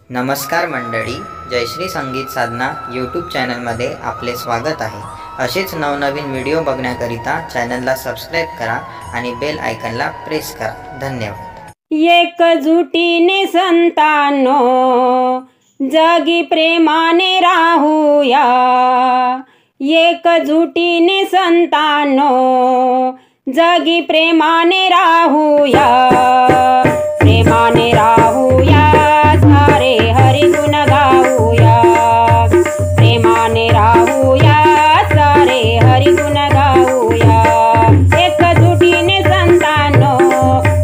नमस्कार मंडळी, जयश्री संगीत साधना यूट्यूब चॅनलमध्ये आपले स्वागत आहे। असेच नवनवीन व्हिडिओ बघण्याकरिता चॅनलला सबस्क्राइब करा आणि बेल आयकॉनला प्रेस करा। धन्यवाद। एकजुटीने संतांनो जगी प्रेमाने राहूया, एकजुटीने संतांनो जगी प्रेमाने राहूया, प्रेमाने राहूया, सारे हरि गुण गाऊया, प्रेमाने राहूया, सारे हरि गुण गाऊया, एकजुटीने संतांनो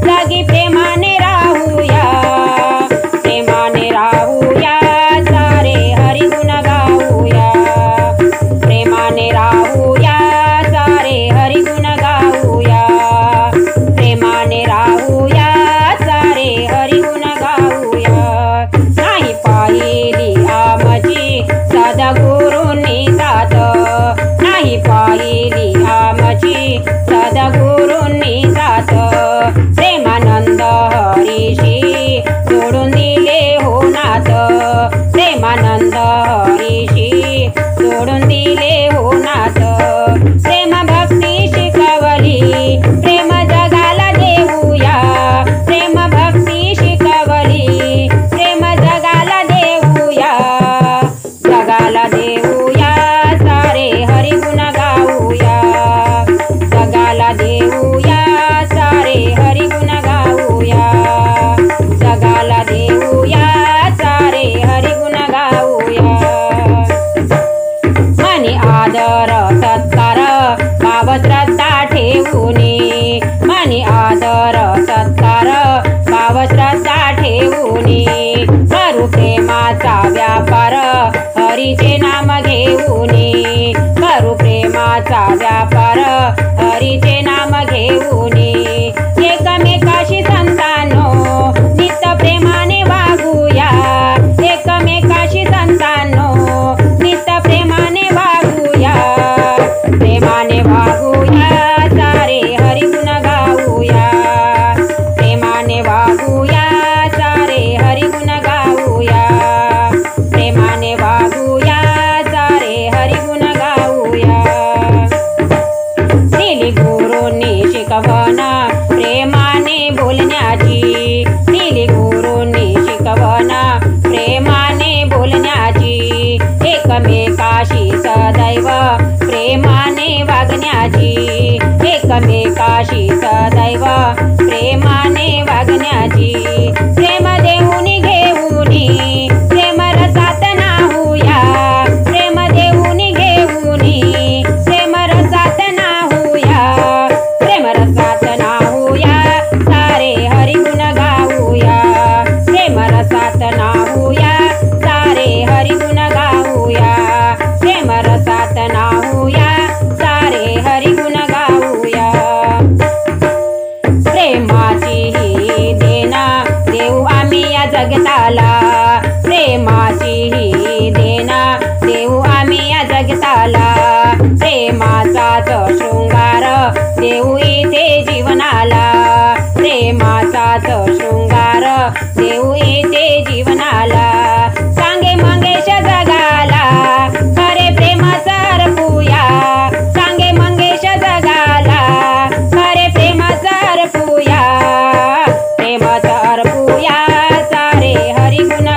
जगी प्रेमाने राहूया, प्रेमाने राहूया, सारे हरि गुण गाऊया, प्रेमाने राहूया, सारे हरि गुण गाऊया, प्रेमाने राहूया, सारे हरि गुण गाऊया। नाही पाहिली आमची सद्गुरूंनी जात, नाही पाहिली आमची सद्गुरूंनी जात, प्रेमानंद हरीशी जोडून दिले हो नात, प्रेमानंद हरीशी जोडून दिले हो नात, प्रेम भक्ती शिकवली, प्रेम जगाला देऊया, प्रेम भक्ती शिकवली, प्रेम जगाला देऊया, जगाला देऊया, सारे हरि गुण गाऊया, जगाला देऊया, सारे हरि गुण गाऊया, जगाला देऊया, सारे हरि गुण गाऊया। मनी आदर सत्कार भाव श्रद्धा ठेवूनी, मनी आदर सत्कार भाव श्रद्धा ठेवूनी, करू प्रेमाचा व्यापार हरीचे नाम घेऊनी, करू प्रेमाचा व्यापार हरीचे नाम घेऊनी, एकमेकाशी संतांनो नित्य प्रेमाने वागूया, एकमेकाशी संतांनो नित्य प्रेमाने वागूया, प्रेमाने वागूया, सारे हरि गुण गाऊया, प्रेमाने वागूया, सारे हरि गुण गाऊया, प्रेमाने वागूया, सारे हरि गुण गाऊया। दिली गुरूंनी शिकवण प्रेमाने बोलण्याची, दिली गुरूंनी शिकवण प्रेमाने बोलण्याची, एकमेकाशी सदैव प्रेमाने वागण्याची, एकमेकाशी सदैव प्रेमाने वागण्याची, प्रेम देऊनी घेऊनी, प्रेम रसात नाहूया, प्रेम देऊनी घेऊनी, प्रेम रसात नाहूया, प्रेम रसात नाहूया, सारे हरि गुण गाऊया, प्रेम रसात नाहूया, सारे हरि गुण गाऊया, प्रेम रसात नाहूया, सारे हरि गुण गाऊया। प्रेमाची ही देना देऊ आम्ही या जगताला, प्रेमाची ही देना देऊ आम्ही या जगताला, प्रेमाचाच शृंगार देऊ इथे जीवनाला, प्रेमाचाच शृंगार देऊ इथे जीवनाला, सांगे मंगेश जगाला खरे प्रेम सरपूया, सांगे मंगेश जगाला खरे प्रेम सरपूया, प्रेम सरपूया, सारे हरि गुण